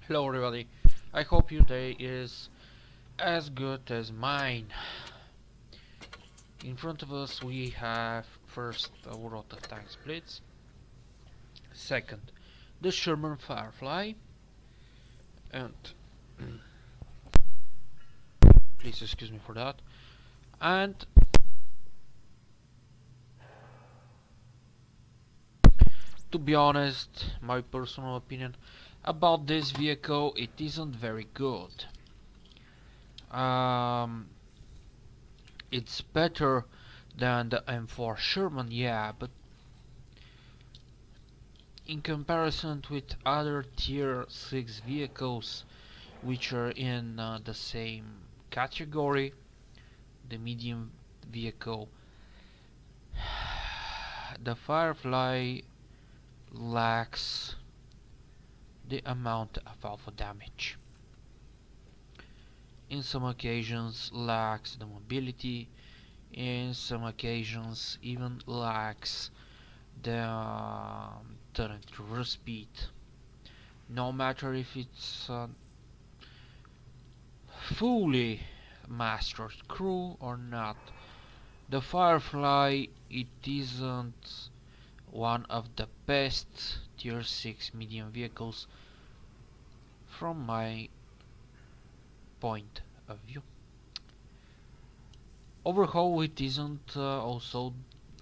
Hello everybody, I hope your day is as good as mine. In front of us we have first a WoT Blitz, second the Sherman Firefly, and please excuse me for that, and to be honest, my personal opinion about this vehicle, it isn't very good. It's better than the M4 Sherman, yeah, but in comparison with other tier 6 vehicles which are in the same category, the medium vehicle, the Firefly lacks the amount of alpha damage. In some occasions lacks the mobility, in some occasions even lacks the turret reverse speed. No matter if it's fully mastered crew or not, the Firefly, it isn't one of the best tier 6 medium vehicles from my point of view. Overall, it isn't also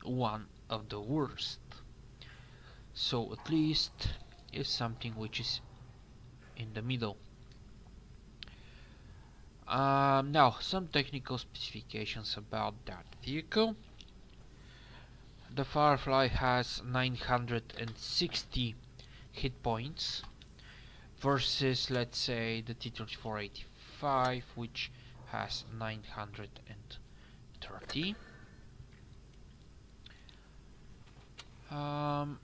one of the worst, so at least it's something which is in the middle. Now some technical specifications about that vehicle. The Firefly has 960 hit points versus, let's say, the T-3485, which has 930,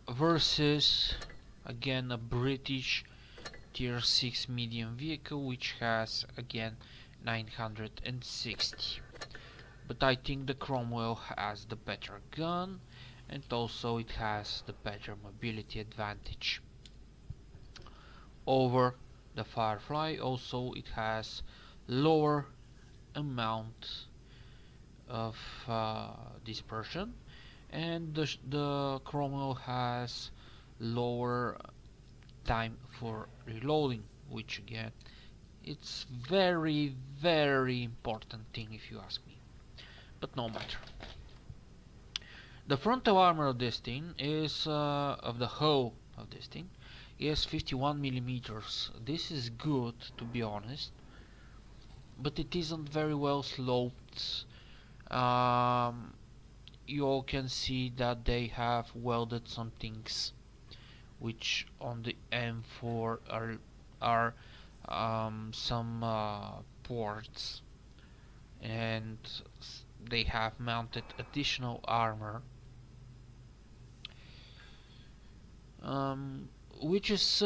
versus again a British tier 6 medium vehicle which has again 960. But I think the Cromwell has the better gun, and also it has the better mobility advantage over the Firefly. Also it has lower amount of dispersion, and the Cromwell has lower time for reloading, which again it's very important thing if you ask me, but no matter. The frontal armor of this thing is of the hull of this thing is 51 millimeters. This is good, to be honest, but it isn't very well sloped. You all can see that they have welded some things which on the M4 are some ports, and they have mounted additional armor, which is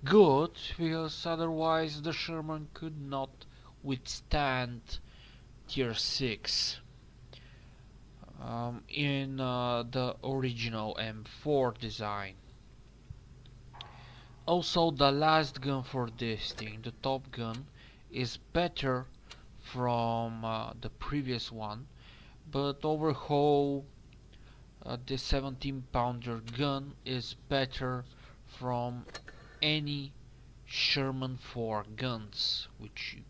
good, because otherwise the Sherman could not withstand tier 6 in the original M4 design. Also, the last gun for this thing, the top gun, is better from the previous one, but overall the 17-pounder gun is better from any Sherman 4 guns which you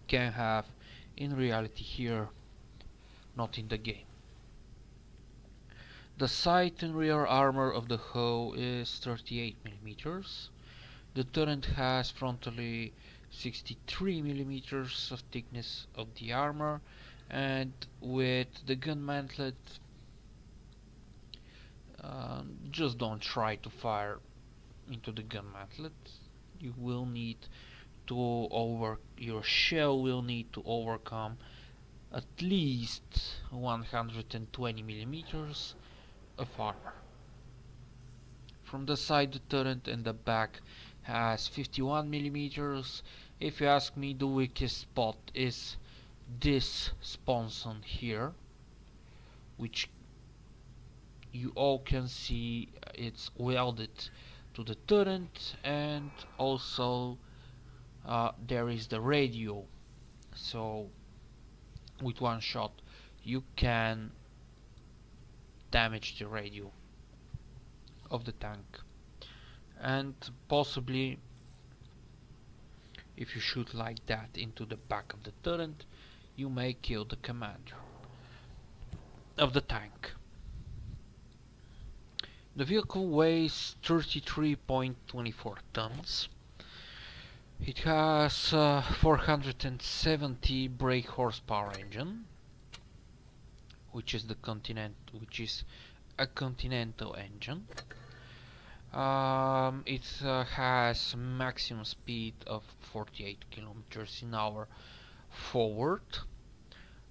can have in reality here, not in the game. The side and rear armor of the hull is 38 millimeters. The turret has frontally 63 millimeters of thickness of the armor, and with the gun mantlet, just don't try to fire into the gun mantlet. You will need to your shell will need to overcome at least 120 millimeters of armor. From the side, the turret and the back has 51 millimeters. If you ask me, the weakest spot is this sponson here, which you all can see it's welded to the turret, and also there is the radio, so with one shot you can damage the radio of the tank, and possibly if you shoot like that into the back of the turret, you may kill the commander of the tank. The vehicle weighs 33.24 tons. It has 470 brake horsepower engine, which is a Continental engine. It has maximum speed of 48 kilometers an hour forward.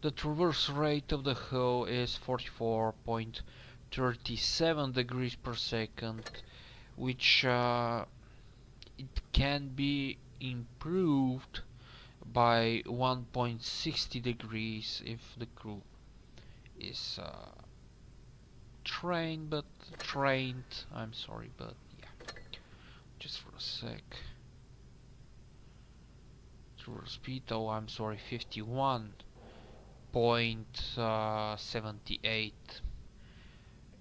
The traverse rate of the hull is 44.37 degrees per second, which it can be improved by 1.60 degrees if the crew is trained, I'm sorry, but yeah, just for a sec. Traverse speed, oh I'm sorry, 51.78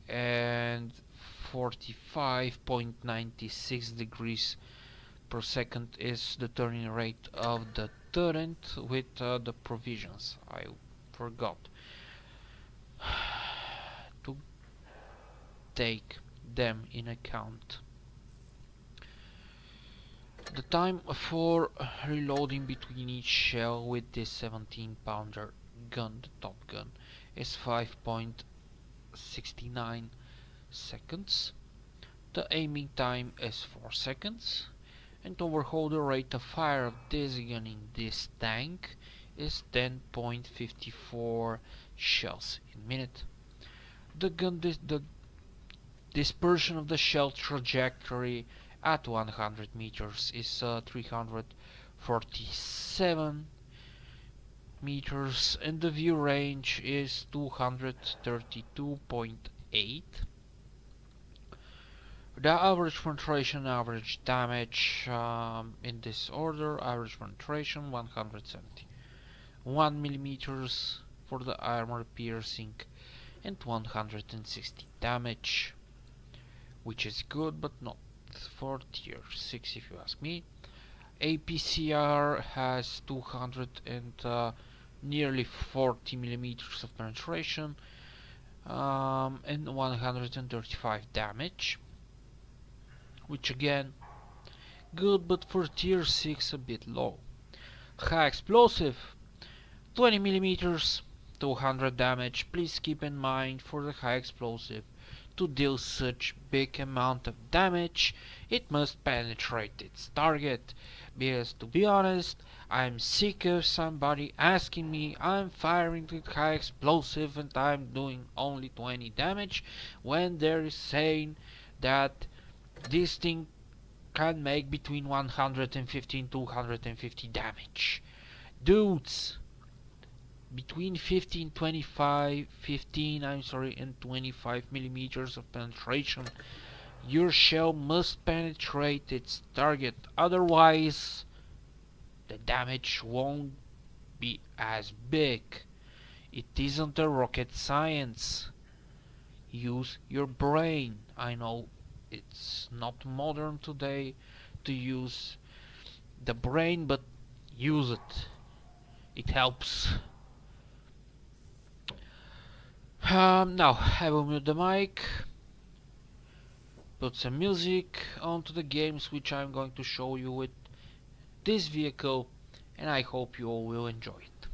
and 45.96 degrees per second is the turning rate of the turret with the provisions. I forgot to take them in account. The time for reloading between each shell with this 17-pounder gun, the top gun, is 5.69 seconds. The aiming time is 4 seconds. And overall the rate of fire of this gun in this tank is 10.54 shells in minute. The dispersion of the shell trajectory at 100 meters is 347 meters, and the view range is 232.8. The average penetration, average damage in this order: average penetration 171 millimeters for the armor piercing, and 160 damage, which is good but not for tier 6 if you ask me. APCR has 200 and nearly 40 millimeters of penetration and 135 damage, which again good but for tier 6 a bit low. High explosive 20 millimeters, 200 damage. Please keep in mind, for the high explosive to deal such big amount of damage, it must penetrate its target, because to be honest, I'm sick of somebody asking me I'm firing with high explosive and I'm doing only 20 damage, when they're saying that this thing can make between 150 and 250 damage. Dudes, between 15 and 25 millimeters of penetration, your shell must penetrate its target, otherwise the damage won't be as big. It isn't a rocket science. Use your brain. I know it's not modern today to use the brain, but use it. It helps. Now I will mute the mic, put some music onto the games which I'm going to show you with this vehicle, and I hope you all will enjoy it.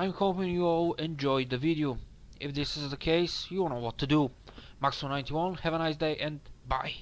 I'm hoping you all enjoyed the video. If this is the case, you know what to do. Maxo91, have a nice day and bye.